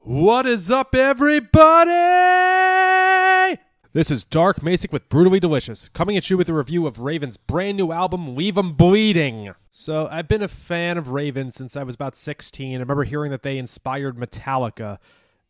What is up, everybody? This is Dark Macek with Brutally Delicious, coming at you with a review of Raven's brand new album, Leave 'Em Bleeding. So, I've been a fan of Raven since I was about 16. I remember hearing that they inspired Metallica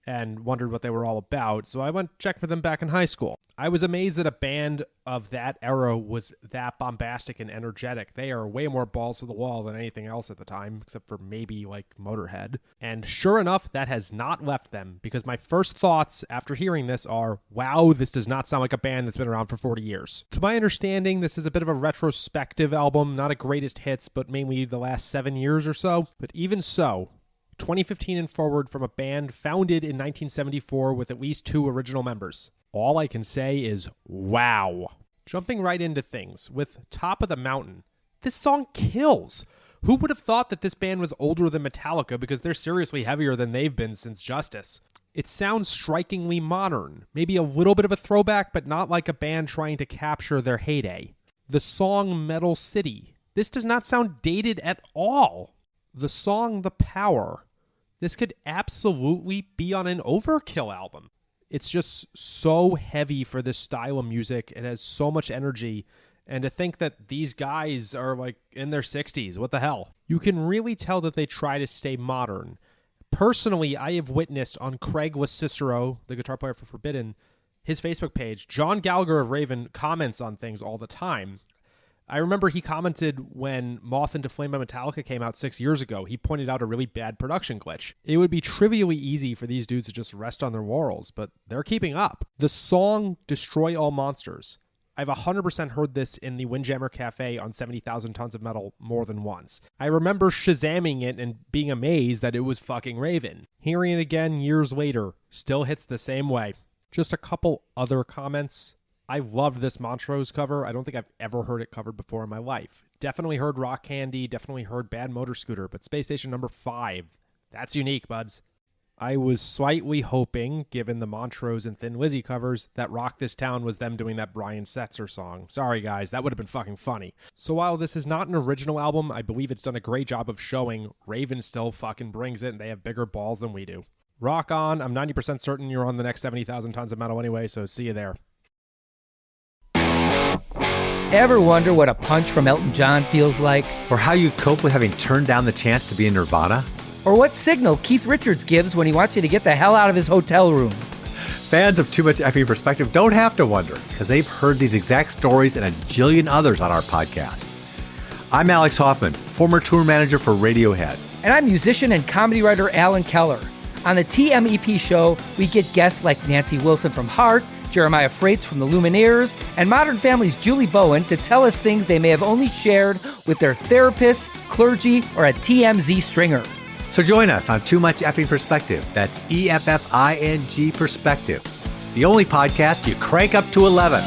and wondered what they were all about, so I went to check for them back in high school. I was amazed that a band of that era was that bombastic and energetic. They are way more balls to the wall than anything else at the time, except for maybe like Motorhead. And sure enough, that has not left them, because my first thoughts after hearing this are, wow, this does not sound like a band that's been around for 40 years. To my understanding, this is a bit of a retrospective album, not a greatest hits, but mainly the last 7 years or so. But even so, 2015 and forward from a band founded in 1974 with at least 2 original members. All I can say is, wow. Jumping right into things, with Top of the Mountain, this song kills. Who would have thought that this band was older than Metallica, because they're seriously heavier than they've been since Justice. It sounds strikingly modern, maybe a little bit of a throwback, but not like a band trying to capture their heyday. The song Metal City, this does not sound dated at all. The song The Power, this could absolutely be on an Overkill album. It's just so heavy for this style of music. It has so much energy. And to think that these guys are like in their 60s, what the hell? You can really tell that they try to stay modern. Personally, I have witnessed on Craig Cicero, the guitar player for Forbidden, his Facebook page, John Gallagher of Raven comments on things all the time. I remember he commented when Moth into Flame by Metallica came out 6 years ago. He pointed out a really bad production glitch. It would be trivially easy for these dudes to just rest on their laurels, but they're keeping up. The song Destroy All Monsters, I've 100% heard this in the Windjammer Cafe on 70,000 Tons of Metal more than once. I remember Shazamming it and being amazed that it was fucking Raven. Hearing it again years later still hits the same way. Just a couple other comments. I loved this Montrose cover. I don't think I've ever heard it covered before in my life. Definitely heard Rock Candy, definitely heard Bad Motor Scooter, but Space Station number 5, that's unique, buds. I was slightly hoping, given the Montrose and Thin Lizzy covers, that Rock This Town was them doing that Brian Setzer song. Sorry guys, that would have been fucking funny. So while this is not an original album, I believe it's done a great job of showing Raven still fucking brings it and they have bigger balls than we do. Rock on. I'm 90% certain you're on the next 70,000 Tons of Metal anyway, so see you there. Ever wonder what a punch from Elton John feels like? Or how you'd cope with having turned down the chance to be in Nirvana? Or what signal Keith Richards gives when he wants you to get the hell out of his hotel room? Fans of Too Much Effing Perspective don't have to wonder, because they've heard these exact stories and a jillion others on our podcast. I'm Alex Hoffman, former tour manager for Radiohead. And I'm musician and comedy writer Alan Keller. On the TMEP show, we get guests like Nancy Wilson from Heart, Jeremiah Freites from the Lumineers, and Modern Family's Julie Bowen to tell us things they may have only shared with their therapist, clergy, or a TMZ stringer. So join us on Too Much Effing Perspective. That's EFFING Perspective. The only podcast you crank up to 11.